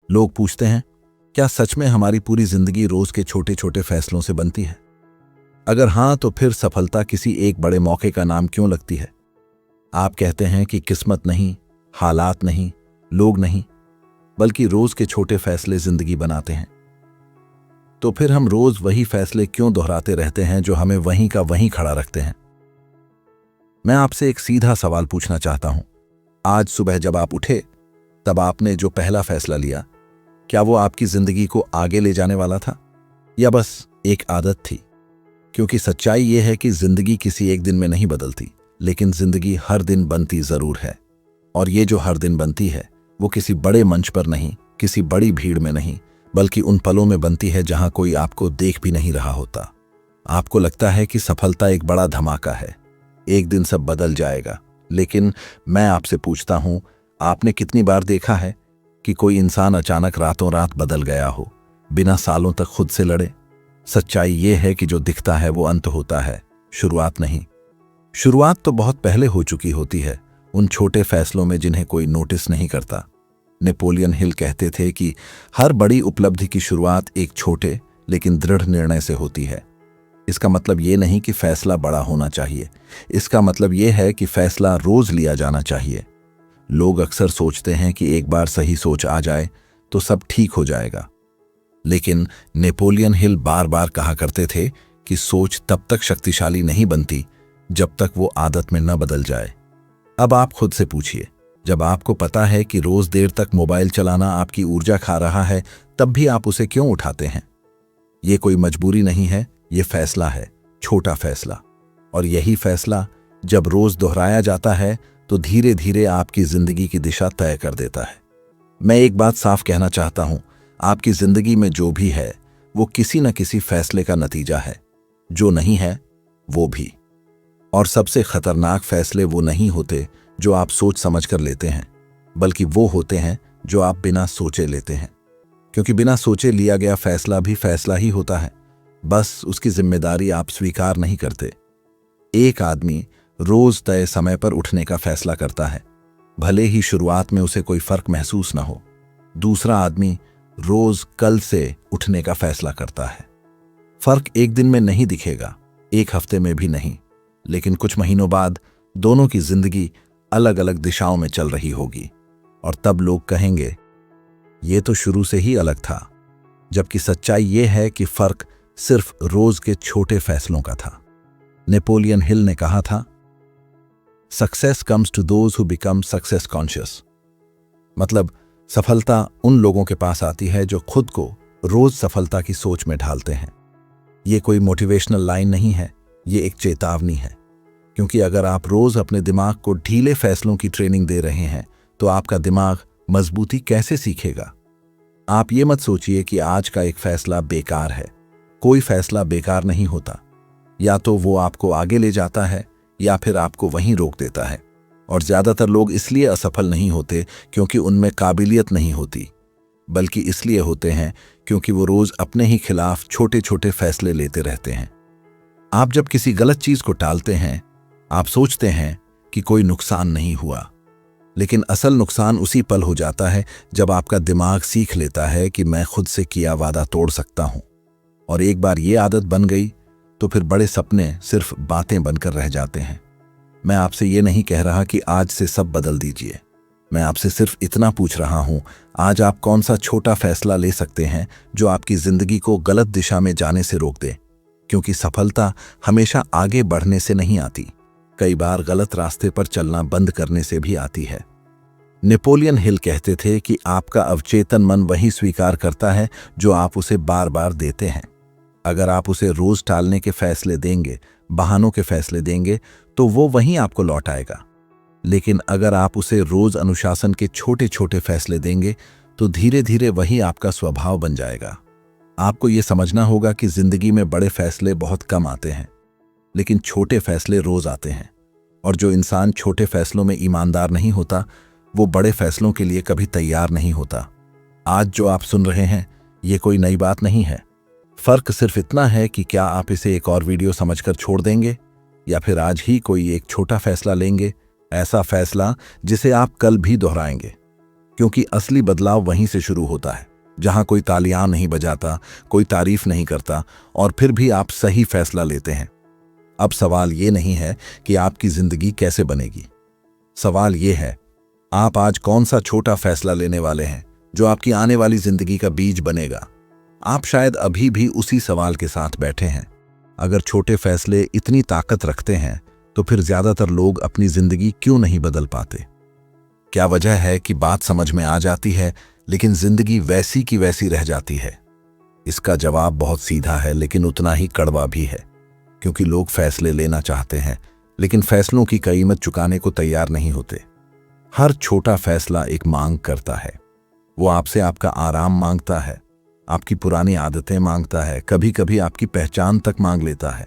लोग पूछते हैं, क्या सच में हमारी पूरी जिंदगी रोज के छोटे छोटे फैसलों से बनती है? अगर हां, तो फिर सफलता किसी एक बड़े मौके का नाम क्यों लगती है? आप कहते हैं कि किस्मत नहीं, हालात नहीं, लोग नहीं, बल्कि रोज के छोटे फैसले जिंदगी बनाते हैं। तो फिर हम रोज वही फैसले क्यों दोहराते रहते हैं जो हमें वहीं का वहीं खड़ा रखते हैं? मैं आपसे एक सीधा सवाल पूछना चाहता हूं। आज सुबह जब आप उठे, तब आपने जो पहला फैसला लिया, क्या वो आपकी जिंदगी को आगे ले जाने वाला था, या बस एक आदत थी? क्योंकि सच्चाई यह है कि जिंदगी किसी एक दिन में नहीं बदलती, लेकिन जिंदगी हर दिन बनती जरूर है। और ये जो हर दिन बनती है, वो किसी बड़े मंच पर नहीं, किसी बड़ी भीड़ में नहीं, बल्कि उन पलों में बनती है जहां कोई आपको देख भी नहीं रहा होता। आपको लगता है कि सफलता एक बड़ा धमाका है, एक दिन सब बदल जाएगा। लेकिन मैं आपसे पूछता हूं, आपने कितनी बार देखा है कि कोई इंसान अचानक रातों रात बदल गया हो, बिना सालों तक खुद से लड़े? सच्चाई ये है कि जो दिखता है वो अंत होता है, शुरुआत नहीं। शुरुआत तो बहुत पहले हो चुकी होती है, उन छोटे फैसलों में जिन्हें कोई नोटिस नहीं करता। नेपोलियन हिल कहते थे कि हर बड़ी उपलब्धि की शुरुआत एक छोटे लेकिन दृढ़ निर्णय से होती है। इसका मतलब ये नहीं कि फैसला बड़ा होना चाहिए, इसका मतलब ये है कि फैसला रोज लिया जाना चाहिए। लोग अक्सर सोचते हैं कि एक बार सही सोच आ जाए तो सब ठीक हो जाएगा, लेकिन नेपोलियन हिल बार बार कहा करते थे कि सोच तब तक शक्तिशाली नहीं बनती जब तक वो आदत में न बदल जाए। अब आप खुद से पूछिए, जब आपको पता है कि रोज देर तक मोबाइल चलाना आपकी ऊर्जा खा रहा है, तब भी आप उसे क्यों उठाते हैं? ये कोई मजबूरी नहीं है, ये फैसला है, छोटा फैसला। और यही फैसला जब रोज दोहराया जाता है तो धीरे धीरे आपकी जिंदगी की दिशा तय कर देता है। मैं एक बात साफ कहना चाहता हूं, आपकी जिंदगी में जो भी है वो किसी न किसी फैसले का नतीजा है, जो नहीं है वो भी। और सबसे खतरनाक फैसले वो नहीं होते जो आप सोच समझ कर लेते हैं, बल्कि वो होते हैं जो आप बिना सोचे लेते हैं। क्योंकि बिना सोचे लिया गया फैसला भी फैसला ही होता है, बस उसकी जिम्मेदारी आप स्वीकार नहीं करते। एक आदमी रोज तय समय पर उठने का फैसला करता है, भले ही शुरुआत में उसे कोई फर्क महसूस न हो। दूसरा आदमी रोज कल से उठने का फैसला करता है। फर्क एक दिन में नहीं दिखेगा, एक हफ्ते में भी नहीं, लेकिन कुछ महीनों बाद दोनों की जिंदगी अलग अलग दिशाओं में चल रही होगी। और तब लोग कहेंगे, ये तो शुरू से ही अलग था। जबकि सच्चाई ये है कि फर्क सिर्फ रोज के छोटे फैसलों का था। नेपोलियन हिल ने कहा था, success comes to those who become success conscious. मतलब सफलता उन लोगों के पास आती है जो खुद को रोज सफलता की सोच में ढालते हैं। ये कोई मोटिवेशनल लाइन नहीं है, ये एक चेतावनी है। क्योंकि अगर आप रोज अपने दिमाग को ढीले फैसलों की ट्रेनिंग दे रहे हैं, तो आपका दिमाग मजबूती कैसे सीखेगा? आप ये मत सोचिए कि आज का एक फैसला बेकार है। कोई फैसला बेकार नहीं होता, या तो वो आपको आगे ले जाता है या फिर आपको वहीं रोक देता है। और ज्यादातर लोग इसलिए असफल नहीं होते क्योंकि उनमें काबिलियत नहीं होती, बल्कि इसलिए होते हैं क्योंकि वो रोज अपने ही खिलाफ छोटे छोटे फैसले लेते रहते हैं। आप जब किसी गलत चीज को टालते हैं, आप सोचते हैं कि कोई नुकसान नहीं हुआ, लेकिन असल नुकसान उसी पल हो जाता है जब आपका दिमाग सीख लेता है कि मैं खुद से किया वादा तोड़ सकता हूं। और एक बार ये आदत बन गई तो फिर बड़े सपने सिर्फ बातें बनकर रह जाते हैं। मैं आपसे ये नहीं कह रहा कि आज से सब बदल दीजिए, मैं आपसे सिर्फ इतना पूछ रहा हूं, आज आप कौन सा छोटा फैसला ले सकते हैं जो आपकी जिंदगी को गलत दिशा में जाने से रोक दे? क्योंकि सफलता हमेशा आगे बढ़ने से नहीं आती, कई बार गलत रास्ते पर चलना बंद करने से भी आती है। नेपोलियन हिल कहते थे कि आपका अवचेतन मन वही स्वीकार करता है जो आप उसे बार बार देते हैं। अगर आप उसे रोज टालने के फैसले देंगे, बहानों के फैसले देंगे, तो वो वहीं आपको लौट आएगा। लेकिन अगर आप उसे रोज अनुशासन के छोटे छोटे फैसले देंगे, तो धीरे धीरे वही आपका स्वभाव बन जाएगा। आपको ये समझना होगा कि जिंदगी में बड़े फैसले बहुत कम आते हैं, लेकिन छोटे फैसले रोज आते हैं। और जो इंसान छोटे फैसलों में ईमानदार नहीं होता, वो बड़े फैसलों के लिए कभी तैयार नहीं होता। आज जो आप सुन रहे हैं, ये कोई नई बात नहीं है। फर्क सिर्फ इतना है कि क्या आप इसे एक और वीडियो समझकर छोड़ देंगे, या फिर आज ही कोई एक छोटा फैसला लेंगे, ऐसा फैसला जिसे आप कल भी दोहराएंगे। क्योंकि असली बदलाव वहीं से शुरू होता है, जहां कोई तालियां नहीं बजाता, कोई तारीफ नहीं करता, और फिर भी आप सही फैसला लेते हैं। अब सवाल ये नहीं है कि आपकी जिंदगी कैसे बनेगी। सवाल ये है, आप आज कौन सा छोटा फैसला लेने वाले हैं जो आपकी आने वाली जिंदगी का बीज बनेगा। आप शायद अभी भी उसी सवाल के साथ बैठे हैं। अगर छोटे फैसले इतनी ताकत रखते हैं तो फिर ज्यादातर लोग अपनी जिंदगी क्यों नहीं बदल पाते? क्या वजह है कि बात समझ में आ जाती है लेकिन जिंदगी वैसी की वैसी रह जाती है? इसका जवाब बहुत सीधा है लेकिन उतना ही कड़वा भी है, क्योंकि लोग फैसले लेना चाहते हैं लेकिन फैसलों की कीमत चुकाने को तैयार नहीं होते। हर छोटा फैसला एक मांग करता है। वो आपसे आपका आराम मांगता है, आपकी पुरानी आदतें मांगता है, कभी कभी आपकी पहचान तक मांग लेता है।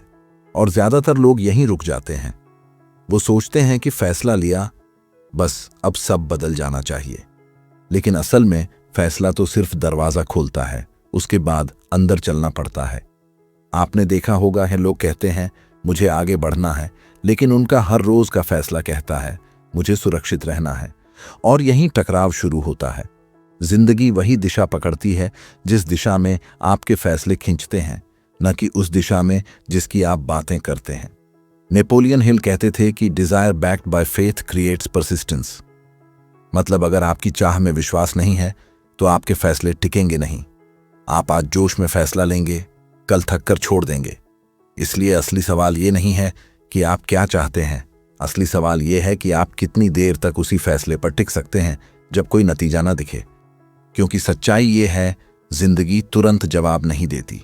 और ज्यादातर लोग यहीं रुक जाते हैं। वो सोचते हैं कि फैसला लिया, बस अब सब बदल जाना चाहिए। लेकिन असल में फैसला तो सिर्फ दरवाजा खोलता है, उसके बाद अंदर चलना पड़ता है। आपने देखा होगा है, लोग कहते हैं मुझे आगे बढ़ना है, लेकिन उनका हर रोज का फैसला कहता है मुझे सुरक्षित रहना है। और यहीं टकराव शुरू होता है। जिंदगी वही दिशा पकड़ती है जिस दिशा में आपके फैसले खींचते हैं, न कि उस दिशा में जिसकी आप बातें करते हैं। नेपोलियन हिल कहते थे कि desire backed by faith creates persistence. मतलब अगर आपकी चाह में विश्वास नहीं है तो आपके फैसले टिकेंगे नहीं। आप आज जोश में फैसला लेंगे, कल थक कर छोड़ देंगे। इसलिए असली सवाल ये नहीं है कि आप क्या चाहते हैं, असली सवाल ये है कि आप कितनी देर तक उसी फैसले पर टिक सकते हैं जब कोई नतीजा ना दिखे। क्योंकि सच्चाई ये है, जिंदगी तुरंत जवाब नहीं देती।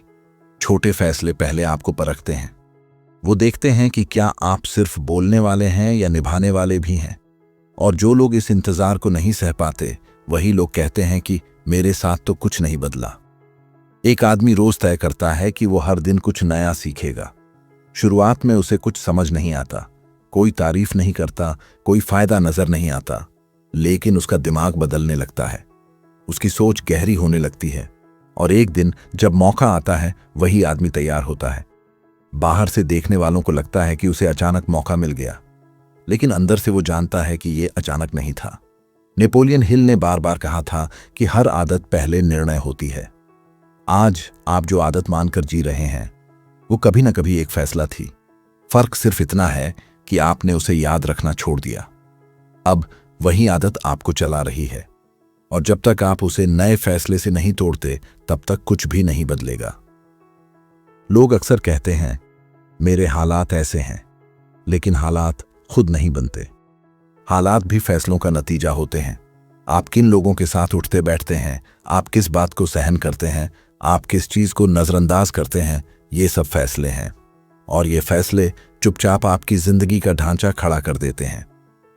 छोटे फैसले पहले आपको परखते हैं। वो देखते हैं कि क्या आप सिर्फ बोलने वाले हैं या निभाने वाले भी हैं। और जो लोग इस इंतजार को नहीं सह पाते, वही लोग कहते हैं कि मेरे साथ तो कुछ नहीं बदला। एक आदमी रोज तय करता है कि वो हर दिन कुछ नया सीखेगा। शुरुआत में उसे कुछ समझ नहीं आता, कोई तारीफ नहीं करता, कोई फायदा नजर नहीं आता, लेकिन उसका दिमाग बदलने लगता है, उसकी सोच गहरी होने लगती है। और एक दिन जब मौका आता है, वही आदमी तैयार होता है। बाहर से देखने वालों को लगता है कि उसे अचानक मौका मिल गया, लेकिन अंदर से वो जानता है कि ये अचानक नहीं था। नेपोलियन हिल ने बार बार कहा था कि हर आदत पहले निर्णय होती है। आज आप जो आदत मानकर जी रहे हैं, वो कभी ना कभी एक फैसला थी। फर्क सिर्फ इतना है कि आपने उसे याद रखना छोड़ दिया। अब वही आदत आपको चला रही है, और जब तक आप उसे नए फैसले से नहीं तोड़ते, तब तक कुछ भी नहीं बदलेगा। लोग अक्सर कहते हैं मेरे हालात ऐसे हैं, लेकिन हालात खुद नहीं बनते। हालात भी फैसलों का नतीजा होते हैं। आप किन लोगों के साथ उठते बैठते हैं, आप किस बात को सहन करते हैं, आप किस चीज को नजरअंदाज करते हैं, ये सब फैसले हैं। और ये फैसले चुपचाप आपकी जिंदगी का ढांचा खड़ा कर देते हैं।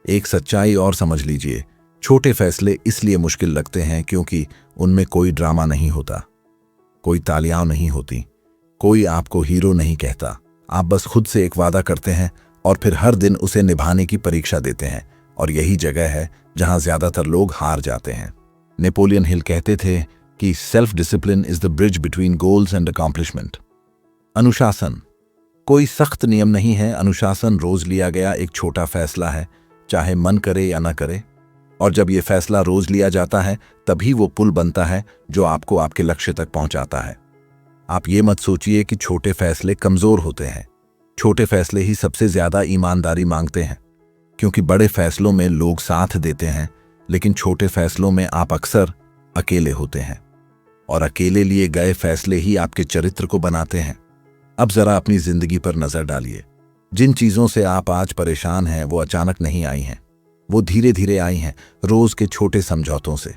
एक सच्चाई और समझ लीजिए, छोटे फैसले इसलिए मुश्किल लगते हैं क्योंकि उनमें कोई ड्रामा नहीं होता, कोई तालियां नहीं होती, कोई आपको हीरो नहीं कहता। आप बस खुद से एक वादा करते हैं और फिर हर दिन उसे निभाने की परीक्षा देते हैं। और यही जगह है जहां ज्यादातर लोग हार जाते हैं। नेपोलियन हिल कहते थे कि self discipline is the bridge between goals and accomplishment. अनुशासन कोई सख्त नियम नहीं है। अनुशासन रोज लिया गया एक छोटा फैसला है, चाहे मन करे या ना करे। और जब ये फैसला रोज लिया जाता है, तभी वो पुल बनता है जो आपको आपके लक्ष्य तक पहुंचाता है। आप ये मत सोचिए कि छोटे फैसले कमजोर होते हैं। छोटे फैसले ही सबसे ज्यादा ईमानदारी मांगते हैं, क्योंकि बड़े फैसलों में लोग साथ देते हैं, लेकिन छोटे फैसलों में आप अक्सर अकेले होते हैं। और अकेले लिए गए फैसले ही आपके चरित्र को बनाते हैं। अब जरा अपनी जिंदगी पर नजर डालिए। जिन चीजों से आप आज परेशान हैं, वो अचानक नहीं आई हैं, वो धीरे धीरे आई हैं, रोज के छोटे समझौतों से।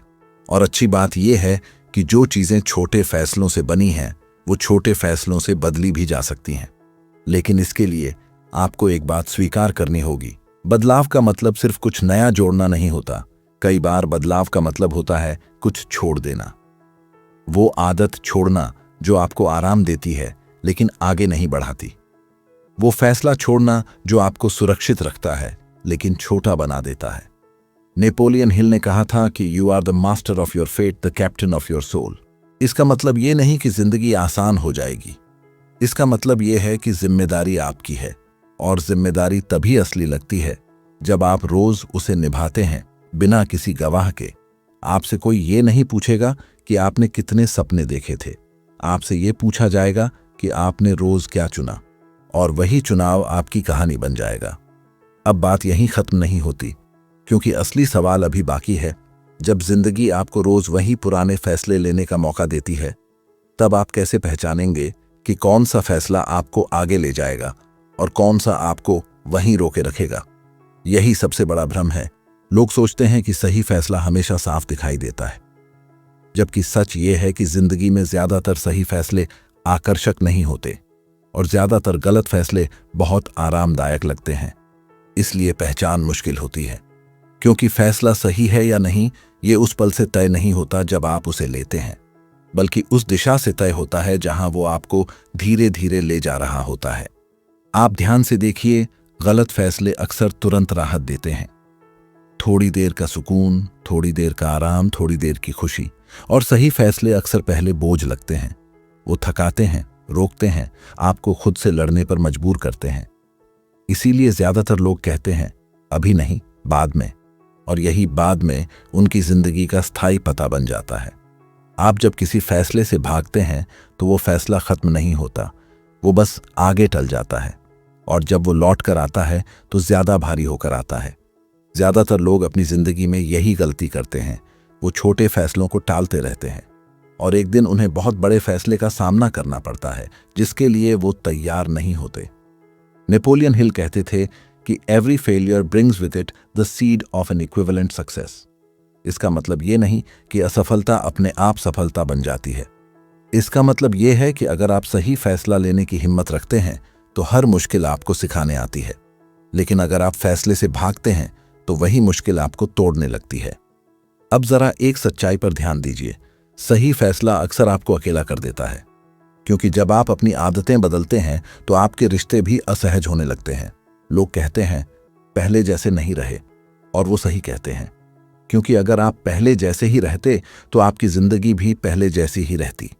और अच्छी बात यह है कि जो चीजें छोटे फैसलों से बनी हैं, वो छोटे फैसलों से बदली भी जा सकती हैं। लेकिन इसके लिए आपको एक बात स्वीकार करनी होगी, बदलाव का मतलब सिर्फ कुछ नया जोड़ना नहीं होता। कई बार बदलाव का मतलब होता है कुछ छोड़ देना। वो आदत छोड़ना जो आपको आराम देती है लेकिन आगे नहीं बढ़ाती। वो फैसला छोड़ना जो आपको सुरक्षित रखता है लेकिन छोटा बना देता है। नेपोलियन हिल ने कहा था कि you are the master of your fate, the captain of your soul. इसका मतलब ये नहीं कि जिंदगी आसान हो जाएगी। इसका मतलब ये है कि जिम्मेदारी आपकी है, और जिम्मेदारी तभी असली लगती है जब आप रोज उसे निभाते हैं, बिना किसी गवाह के, आपसे कोई ये नहीं पूछेगा कि आपने कितने सपने देखे थे। आपसे ये पूछा जाएगा कि आपने रोज क्या चुना, और वही चुनाव आपकी कहानी बन जाएगा। अब बात यहीं खत्म नहीं होती, क्योंकि असली सवाल अभी बाकी है। जब जिंदगी आपको रोज वही पुराने फैसले लेने का मौका देती है, तब आप कैसे पहचानेंगे कि कौन सा फैसला आपको आगे ले जाएगा और कौन सा आपको वहीं रोके रखेगा? यही सबसे बड़ा भ्रम है। लोग सोचते हैं कि सही फैसला हमेशा साफ दिखाई देता है, जबकि सच ये है कि जिंदगी में ज्यादातर सही फैसले आकर्षक नहीं होते और ज्यादातर गलत फैसले बहुत आरामदायक लगते हैं। इसलिए पहचान मुश्किल होती है, क्योंकि फैसला सही है या नहीं ये उस पल से तय नहीं होता जब आप उसे लेते हैं, बल्कि उस दिशा से तय होता है जहां वो आपको धीरे धीरे ले जा रहा होता है। आप ध्यान से देखिए, गलत फैसले अक्सर तुरंत राहत देते हैं। थोड़ी देर का सुकून, थोड़ी देर का आराम, थोड़ी देर की खुशी। और सही फैसले अक्सर पहले बोझ लगते हैं। वो थकाते हैं, रोकते हैं, आपको खुद से लड़ने पर मजबूर करते हैं। इसीलिए ज्यादातर लोग कहते हैं अभी नहीं, बाद में, और यही बाद में उनकी जिंदगी का स्थायी पता बन जाता है। आप जब किसी फैसले से भागते हैं तो वो फैसला खत्म नहीं होता, वो बस आगे टल जाता है, और जब वो लौट कर आता है तो ज्यादा भारी होकर आता है। ज्यादातर लोग अपनी जिंदगी में यही गलती करते हैं। वो छोटे फैसलों को टालते रहते हैं और एक दिन उन्हें बहुत बड़े फैसले का सामना करना पड़ता है जिसके लिए वो तैयार नहीं होते। नेपोलियन हिल कहते थे कि every failure brings with it the seed of N equivalent success. इसका मतलब ये नहीं कि असफलता अपने आप सफलता बन जाती है। इसका मतलब ये है कि अगर आप सही फैसला लेने की हिम्मत रखते हैं तो हर मुश्किल आपको सिखाने आती है, लेकिन अगर आप फैसले से भागते हैं तो वही मुश्किल आपको तोड़ने लगती है। अब जरा एक सच्चाई पर ध्यान दीजिए, सही फैसला अक्सर आपको अकेला कर देता है, क्योंकि जब आप अपनी आदतें बदलते हैं तो आपके रिश्ते भी असहज होने लगते हैं। लोग कहते हैं पहले जैसे नहीं रहे, और वो सही कहते हैं, क्योंकि अगर आप पहले जैसे ही रहते तो आपकी जिंदगी भी पहले जैसी ही रहती।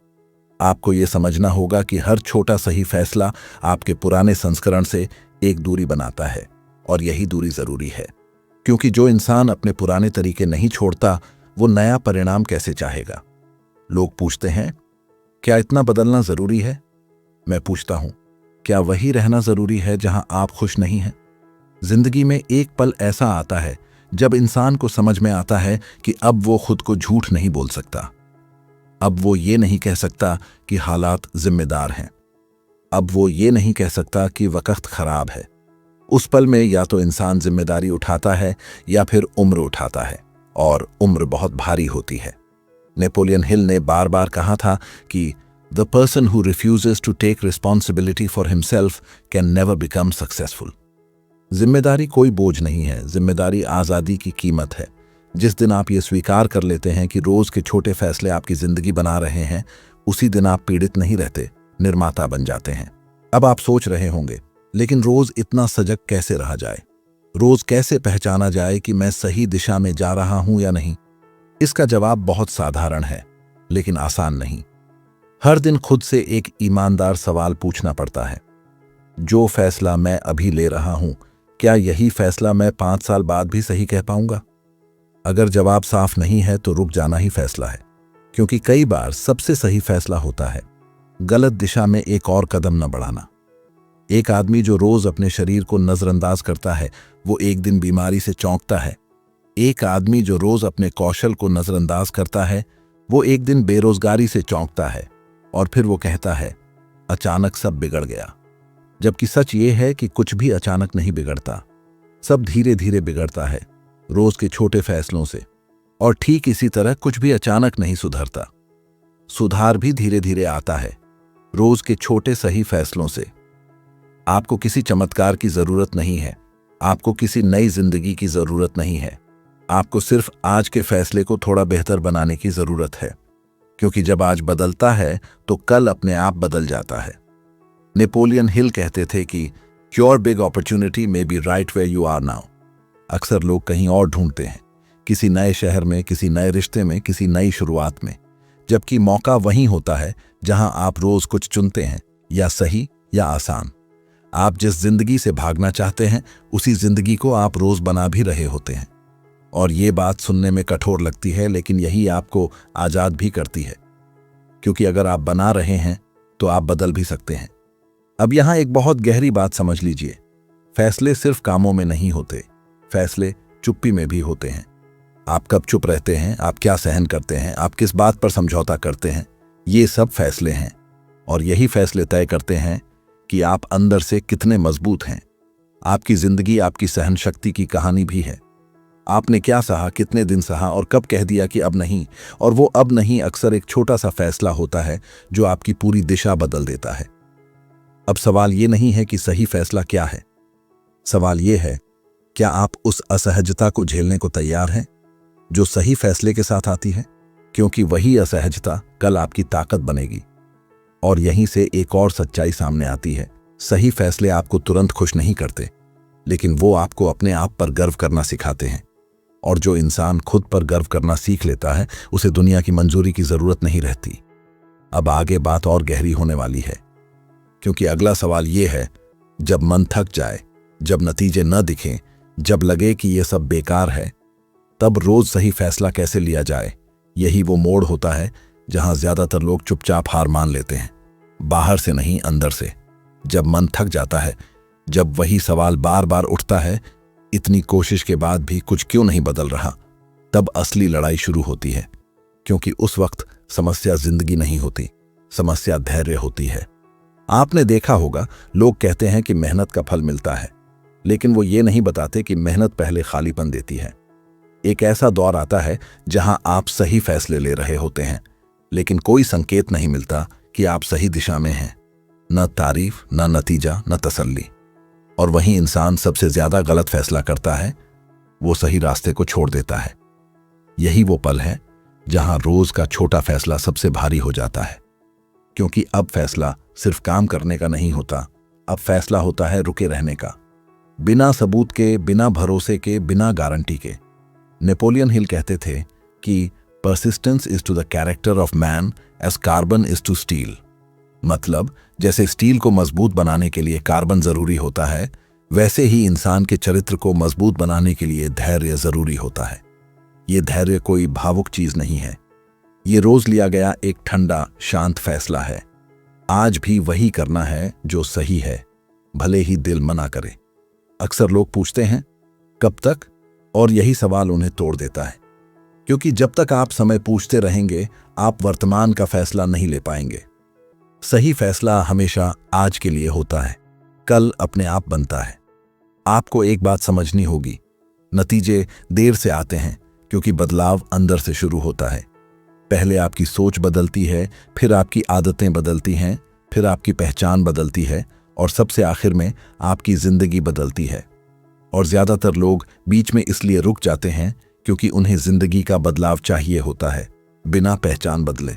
आपको ये समझना होगा कि हर छोटा सही फैसला आपके पुराने संस्करण से एक दूरी बनाता है, और यही दूरी जरूरी है, क्योंकि जो इंसान अपने पुराने तरीके नहीं छोड़ता वो नया परिणाम कैसे चाहेगा? लोग पूछते हैं क्या इतना बदलना जरूरी है? मैं पूछता हूं, क्या वही रहना जरूरी है जहां आप खुश नहीं हैं? जिंदगी में एक पल ऐसा आता है जब इंसान को समझ में आता है कि अब वो खुद को झूठ नहीं बोल सकता। अब वो ये नहीं कह सकता कि हालात जिम्मेदार हैं। अब वो ये नहीं कह सकता कि वक्त खराब है। उस पल में या तो इंसान जिम्मेदारी उठाता है या फिर उम्र उठाता है, और उम्र बहुत भारी होती है। नेपोलियन हिल ने बार बार कहा था कि the person who refuses to take responsibility for himself can never become successful. जिम्मेदारी कोई बोझ नहीं है, जिम्मेदारी आज़ादी की कीमत है। जिस दिन आप ये स्वीकार कर लेते हैं कि रोज के छोटे फैसले आपकी जिंदगी बना रहे हैं, उसी दिन आप पीड़ित नहीं रहते, निर्माता बन जाते हैं। अब आप सोच रहे होंगे, लेकिन रोज इतना सजग कैसे रहा जाए? रोज कैसे पहचाना जाए कि मैं सही दिशा में जा रहा हूं या नहीं? इसका जवाब बहुत साधारण है, लेकिन आसान नहीं। हर दिन खुद से एक ईमानदार सवाल पूछना पड़ता है। जो फैसला मैं अभी ले रहा हूं, क्या यही फैसला मैं 5 साल बाद भी सही कह पाऊंगा? अगर जवाब साफ नहीं है तो रुक जाना ही फैसला है, क्योंकि कई बार सबसे सही फैसला होता है गलत दिशा में एक और कदम न बढ़ाना। एक आदमी जो रोज अपने शरीर को नजरअंदाज करता है, वो एक दिन बीमारी से चौंकता है। एक आदमी जो रोज अपने कौशल को नजरअंदाज करता है, वो एक दिन बेरोजगारी से चौंकता है, और फिर वो कहता है अचानक सब बिगड़ गया। जबकि सच ये है कि कुछ भी अचानक नहीं बिगड़ता, सब धीरे धीरे बिगड़ता है, रोज के छोटे फैसलों से। और ठीक इसी तरह कुछ भी अचानक नहीं सुधरता, सुधार भी धीरे धीरे आता है, रोज के छोटे सही फैसलों से। आपको किसी चमत्कार की जरूरत नहीं है, आपको किसी नई जिंदगी की जरूरत नहीं है, आपको सिर्फ आज के फैसले को थोड़ा बेहतर बनाने की जरूरत है, क्योंकि जब आज बदलता है तो कल अपने आप बदल जाता है। नेपोलियन हिल कहते थे कि your big opportunity may be right where you are now. अक्सर लोग कहीं और ढूंढते हैं, किसी नए शहर में, किसी नए रिश्ते में, किसी नई शुरुआत में, जबकि मौका वहीं होता है जहां आप रोज कुछ चुनते हैं, या सही या आसान। आप जिस जिंदगी से भागना चाहते हैं उसी जिंदगी को आप रोज बना भी रहे होते हैं। और ये बात सुनने में कठोर लगती है, लेकिन यही आपको आज़ाद भी करती है, क्योंकि अगर आप बना रहे हैं तो आप बदल भी सकते हैं। अब यहाँ एक बहुत गहरी बात समझ लीजिए, फैसले सिर्फ कामों में नहीं होते, फैसले चुप्पी में भी होते हैं। आप कब चुप रहते हैं, आप क्या सहन करते हैं, आप किस बात पर समझौता करते हैं, ये सब फैसले हैं। और यही फैसले तय करते हैं कि आप अंदर से कितने मजबूत हैं। आपकी जिंदगी आपकी सहन शक्ति की कहानी भी है। आपने क्या सहा, कितने दिन सहा और कब कह दिया कि अब नहीं। और वो अब नहीं अक्सर एक छोटा सा फैसला होता है जो आपकी पूरी दिशा बदल देता है। अब सवाल ये नहीं है कि सही फैसला क्या है, सवाल ये है, क्या आप उस असहजता को झेलने को तैयार हैं जो सही फैसले के साथ आती है? क्योंकि वही असहजता कल आपकी ताकत बनेगी। और यहीं से एक और सच्चाई सामने आती है, सही फैसले आपको तुरंत खुश नहीं करते, लेकिन वो आपको अपने आप पर गर्व करना सिखाते हैं। और जो इंसान खुद पर गर्व करना सीख लेता है, उसे दुनिया की मंजूरी की जरूरत नहीं रहती। अब आगे बात और गहरी होने वाली है, क्योंकि अगला सवाल ये है, जब मन थक जाए, जब नतीजे न दिखें, जब लगे कि ये सब बेकार है, तब रोज सही फैसला कैसे लिया जाए? यही वो मोड़ होता है जहां ज्यादातर लोग चुपचाप हार मान लेते हैं, बाहर से नहीं, अंदर से। जब मन थक जाता है, जब वही सवाल बार बार उठता है, इतनी कोशिश के बाद भी कुछ क्यों नहीं बदल रहा, तब असली लड़ाई शुरू होती है। क्योंकि उस वक्त समस्या जिंदगी नहीं होती, समस्या धैर्य होती है। आपने देखा होगा, लोग कहते हैं कि मेहनत का फल मिलता है, लेकिन वो ये नहीं बताते कि मेहनत पहले खालीपन देती है। एक ऐसा दौर आता है जहां आप सही फैसले ले रहे होते हैं, लेकिन कोई संकेत नहीं मिलता कि आप सही दिशा में हैं। न तारीफ, न नतीजा, न तसल्ली। और वही इंसान सबसे ज्यादा गलत फैसला करता है, वो सही रास्ते को छोड़ देता है। यही वो पल है जहां रोज का छोटा फैसला सबसे भारी हो जाता है। क्योंकि अब फैसला सिर्फ काम करने का नहीं होता, अब फैसला होता है रुके रहने का, बिना सबूत के, बिना भरोसे के, बिना गारंटी के। नेपोलियन हिल कहते थे कि persistence is to the character of man as carbon is to steel. मतलब जैसे स्टील को मजबूत बनाने के लिए कार्बन जरूरी होता है, वैसे ही इंसान के चरित्र को मजबूत बनाने के लिए धैर्य जरूरी होता है। ये धैर्य कोई भावुक चीज नहीं है, ये रोज लिया गया एक ठंडा शांत फैसला है। आज भी वही करना है जो सही है, भले ही दिल मना करे। अक्सर लोग पूछते हैं कब तक, और यही सवाल उन्हें तोड़ देता है। क्योंकि जब तक आप समय पूछते रहेंगे, आप वर्तमान का फैसला नहीं ले पाएंगे। सही फैसला हमेशा आज के लिए होता है, कल अपने आप बनता है। आपको एक बात समझनी होगी, नतीजे देर से आते हैं क्योंकि बदलाव अंदर से शुरू होता है। पहले आपकी सोच बदलती है, फिर आपकी आदतें बदलती हैं, फिर आपकी पहचान बदलती है, और सबसे आखिर में आपकी जिंदगी बदलती है। और ज्यादातर लोग बीच में इसलिए रुक जाते हैं क्योंकि उन्हें जिंदगी का बदलाव चाहिए होता है, बिना पहचान बदले।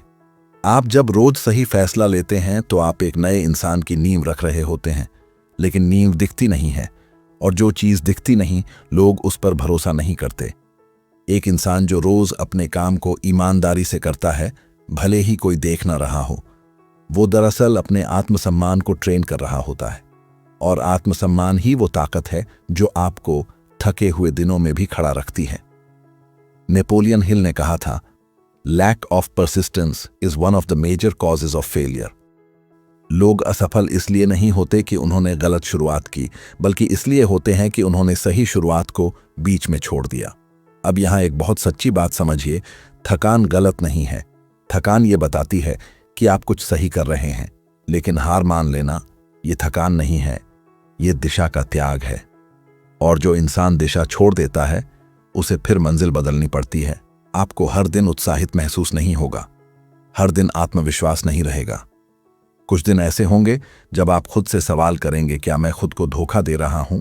आप जब रोज सही फैसला लेते हैं तो आप एक नए इंसान की नींव रख रहे होते हैं, लेकिन नींव दिखती नहीं है, और जो चीज दिखती नहीं, लोग उस पर भरोसा नहीं करते। एक इंसान जो रोज अपने काम को ईमानदारी से करता है, भले ही कोई देख न रहा हो, वो दरअसल अपने आत्मसम्मान को ट्रेन कर रहा होता है। और आत्मसम्मान ही वो ताकत है जो आपको थके हुए दिनों में भी खड़ा रखती है। नेपोलियन हिल ने कहा था, lack of persistence is one of the major causes of failure. लोग असफल इसलिए नहीं होते कि उन्होंने गलत शुरुआत की, बल्कि इसलिए होते हैं कि उन्होंने सही शुरुआत को बीच में छोड़ दिया। अब यहां एक बहुत सच्ची बात समझिए, थकान गलत नहीं है। थकान ये बताती है कि आप कुछ सही कर रहे हैं, लेकिन हार मान लेना ये थकान नहीं है, ये दिशा का त्याग है। और जो इंसान दिशा छोड़ देता है, उसे फिर मंजिल बदलनी पड़ती है। आपको हर दिन उत्साहित महसूस नहीं होगा, हर दिन आत्मविश्वास नहीं रहेगा। कुछ दिन ऐसे होंगे जब आप खुद से सवाल करेंगे, क्या मैं खुद को धोखा दे रहा हूं?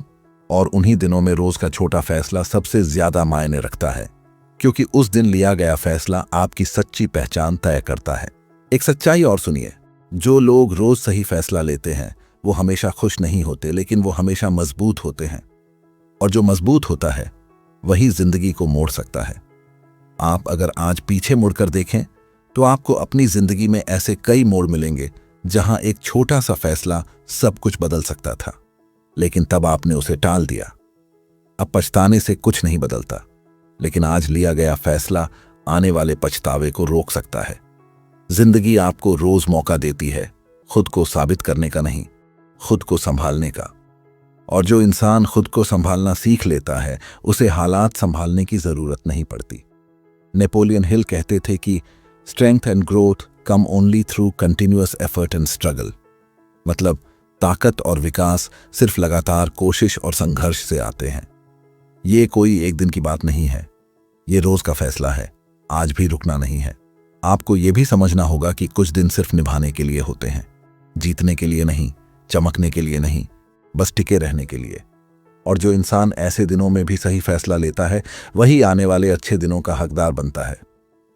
और उन्हीं दिनों में रोज का छोटा फैसला सबसे ज्यादा मायने रखता है, क्योंकि उस दिन लिया गया फैसला आपकी सच्ची पहचान तय करता है। एक सच्चाई और सुनिए, जो लोग रोज सही फैसला लेते हैं वो हमेशा खुश नहीं होते, लेकिन वो हमेशा मजबूत होते हैं। और जो मजबूत होता है वही जिंदगी को मोड़ सकता है। आप अगर आज पीछे मुड़कर देखें तो आपको अपनी जिंदगी में ऐसे कई मोड़ मिलेंगे जहां एक छोटा सा फैसला सब कुछ बदल सकता था, लेकिन तब आपने उसे टाल दिया। अब पछताने से कुछ नहीं बदलता, लेकिन आज लिया गया फैसला आने वाले पछतावे को रोक सकता है। जिंदगी आपको रोज मौका देती है, खुद को साबित करने का नहीं, खुद को संभालने का। और जो इंसान खुद को संभालना सीख लेता है, उसे हालात संभालने की जरूरत नहीं पड़ती। नेपोलियन हिल कहते थे कि strength and growth come only through continuous effort and struggle. मतलब ताकत और विकास सिर्फ लगातार कोशिश और संघर्ष से आते हैं। ये कोई एक दिन की बात नहीं है, ये रोज का फैसला है। आज भी रुकना नहीं है। आपको ये भी समझना होगा कि कुछ दिन सिर्फ निभाने के लिए होते हैं, जीतने के लिए नहीं, चमकने के लिए नहीं, बस टिके रहने के लिए। और जो इंसान ऐसे दिनों में भी सही फैसला लेता है, वही आने वाले अच्छे दिनों का हकदार बनता है।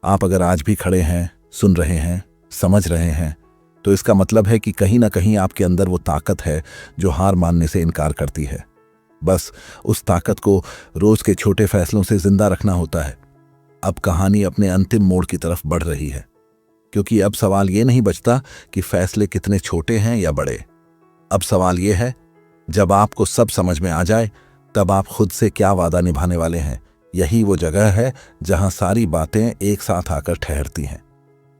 आप अगर आज भी खड़े हैं, सुन रहे हैं, समझ रहे हैं, तो इसका मतलब है कि कहीं ना कहीं आपके अंदर वो ताकत है जो हार मानने से इनकार करती है। बस उस ताकत को रोज के छोटे फैसलों से जिंदा रखना होता है। अब कहानी अपने अंतिम मोड़ की तरफ बढ़ रही है, क्योंकि अब सवाल ये नहीं बचता कि फैसले कितने छोटे हैं या बड़े। अब सवाल ये है, जब आपको सब समझ में आ जाए, तब आप खुद से क्या वादा निभाने वाले हैं। यही वो जगह है जहां सारी बातें एक साथ आकर ठहरती हैं।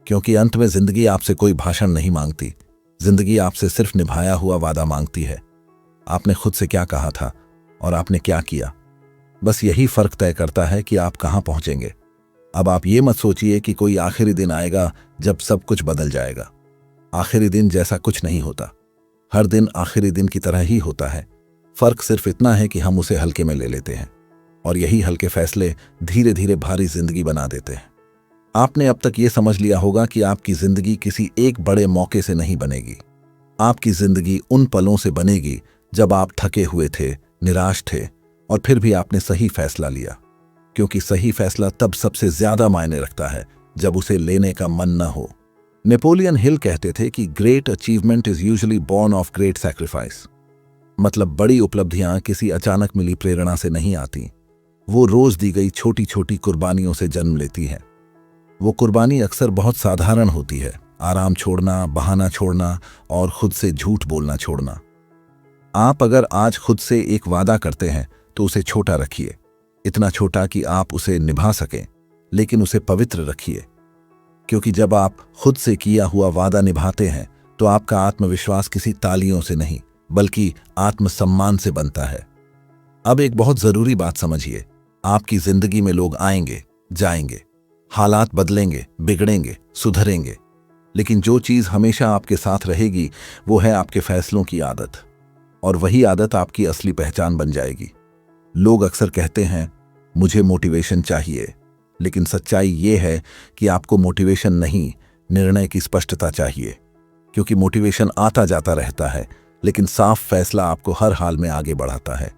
क्योंकि अंत में जिंदगी आपसे कोई भाषण नहीं मांगती, जिंदगी आपसे सिर्फ निभाया हुआ वादा मांगती है। आपने खुद से क्या कहा था और आपने क्या किया। बस यही फर्क तय करता है कि आप कहां पहुंचेंगे। अब आप ये मत सोचिए कि कोई आखिरी दिन आएगा जब सब कुछ बदल जाएगा। आखिरी दिन जैसा कुछ नहीं होता। हर दिन आखिरी दिन की तरह ही होता है। फर्क सिर्फ इतना है कि हम उसे हल्के में ले लेते हैं, और यही हल्के फैसले धीरे धीरे भारी जिंदगी बना देते हैं। आपने अब तक ये समझ लिया होगा कि आपकी जिंदगी किसी एक बड़े मौके से नहीं बनेगी। आपकी जिंदगी उन पलों से बनेगी जब आप थके हुए थे, निराश थे, और फिर भी आपने सही फैसला लिया। क्योंकि सही फैसला तब सबसे ज्यादा मायने रखता है जब उसे लेने का मन न हो। नेपोलियन हिल कहते थे कि great achievement is usually born of great sacrifice. मतलब बड़ी उपलब्धियां किसी अचानक मिली प्रेरणा से नहीं आती, वो रोज दी गई छोटी छोटी कुर्बानियों से जन्म लेती है। वो कुर्बानी अक्सर बहुत साधारण होती है। आराम छोड़ना, बहाना छोड़ना और खुद से झूठ बोलना छोड़ना। आप अगर आज खुद से एक वादा करते हैं तो उसे छोटा रखिए, इतना छोटा कि आप उसे निभा सकें, लेकिन उसे पवित्र रखिए। क्योंकि जब आप खुद से किया हुआ वादा निभाते हैं तो आपका आत्मविश्वास किसी तालियों से नहीं, बल्कि आत्मसम्मान से बनता है। अब एक बहुत जरूरी बात समझिए, आपकी जिंदगी में लोग आएंगे, जाएंगे, हालात बदलेंगे, बिगड़ेंगे, सुधरेंगे, लेकिन जो चीज हमेशा आपके साथ रहेगी वो है आपके फैसलों की आदत। और वही आदत आपकी असली पहचान बन जाएगी। लोग अक्सर कहते हैं मुझे मोटिवेशन चाहिए, लेकिन सच्चाई ये है कि आपको मोटिवेशन नहीं, निर्णय की स्पष्टता चाहिए। क्योंकि मोटिवेशन आता जाता रहता है, लेकिन साफ फैसला आपको हर हाल में आगे बढ़ाता है।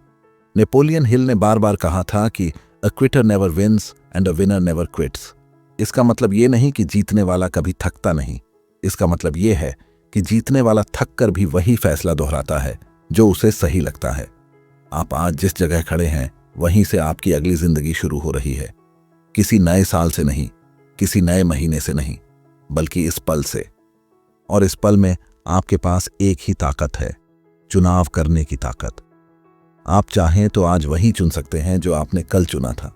नेपोलियन हिल ने बार बार कहा था कि a quitter never wins and a winner never quits. इसका मतलब ये नहीं कि जीतने वाला कभी थकता नहीं। इसका मतलब ये है कि जीतने वाला थक कर भी वही फैसला दोहराता है जो उसे सही लगता है। आप आज जिस जगह खड़े हैं, वहीं से आपकी अगली जिंदगी शुरू हो रही है। किसी नए साल से नहीं, किसी नए महीने से नहीं, बल्कि इस पल से। और इस पल में आपके पास एक ही ताकत है, चुनाव करने की ताकत। आप चाहें तो आज वही चुन सकते हैं जो आपने कल चुना था,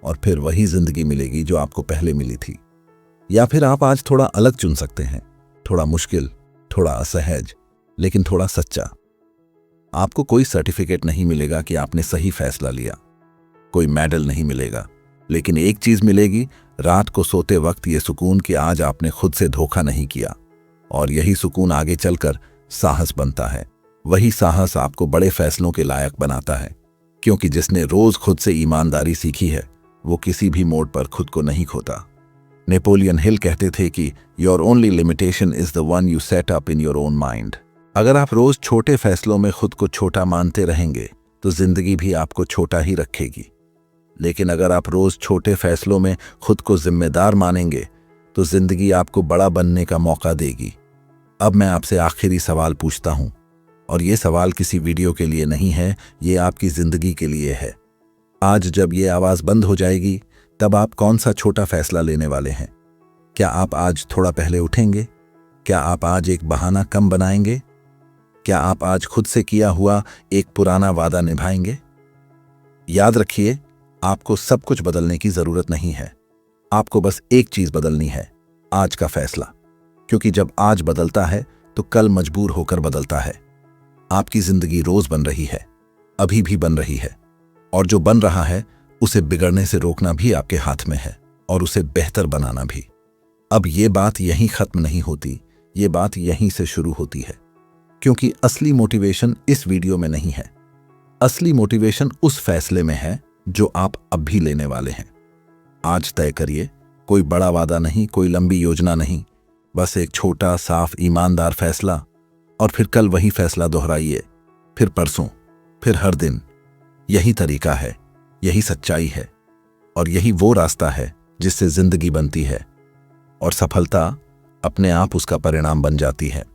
और फिर वही जिंदगी मिलेगी जो आपको पहले मिली थी। या फिर आप आज थोड़ा अलग चुन सकते हैं, थोड़ा मुश्किल, थोड़ा असहज, लेकिन थोड़ा सच्चा। आपको कोई सर्टिफिकेट नहीं मिलेगा कि आपने सही फैसला लिया, कोई मेडल नहीं मिलेगा, लेकिन एक चीज मिलेगी, रात को सोते वक्त ये सुकून कि आज आपने खुद से धोखा नहीं किया। और यही सुकून आगे चलकर साहस बनता है। वही साहस आपको बड़े फैसलों के लायक बनाता है। क्योंकि जिसने रोज खुद से ईमानदारी सीखी है, वो किसी भी मोड़ पर खुद को नहीं खोता। नेपोलियन हिल कहते थे कि your only limitation is the one you set up in your own mind. अगर आप रोज छोटे फैसलों में खुद को छोटा मानते रहेंगे तो जिंदगी भी आपको छोटा ही रखेगी। लेकिन अगर आप रोज छोटे फैसलों में खुद को जिम्मेदार मानेंगे तो जिंदगी आपको बड़ा बनने का मौका देगी। अब मैं आपसे आखिरी सवाल पूछता हूं, और ये सवाल किसी वीडियो के लिए नहीं है, ये आपकी जिंदगी के लिए है। आज जब ये आवाज बंद हो जाएगी, तब आप कौन सा छोटा फैसला लेने वाले हैं? क्या आप आज थोड़ा पहले उठेंगे? क्या आप आज एक बहाना कम बनाएंगे? क्या आप आज खुद से किया हुआ एक पुराना वादा निभाएंगे? याद रखिए, आपको सब कुछ बदलने की जरूरत नहीं है। आपको बस एक चीज बदलनी है, आज का फैसला। क्योंकि जब आज बदलता है तो कल मजबूर होकर बदलता है। आपकी जिंदगी रोज बन रही है, अभी भी बन रही है, और जो बन रहा है उसे बिगड़ने से रोकना भी आपके हाथ में है, और उसे बेहतर बनाना भी। अब ये बात यहीं खत्म नहीं होती, ये बात यहीं से शुरू होती है। क्योंकि असली मोटिवेशन इस वीडियो में नहीं है। असली मोटिवेशन उस फैसले में है जो आप अब भी लेने वाले हैं। आज तय करिए, कोई बड़ा वादा नहीं, कोई लंबी योजना नहीं, बस एक छोटा साफ ईमानदार फैसला, और फिर कल वही फैसला दोहराइए, फिर परसों, फिर हर दिन। यही तरीका है, यही सच्चाई है, और यही वो रास्ता है जिससे जिंदगी बनती है और सफलता अपने आप उसका परिणाम बन जाती है।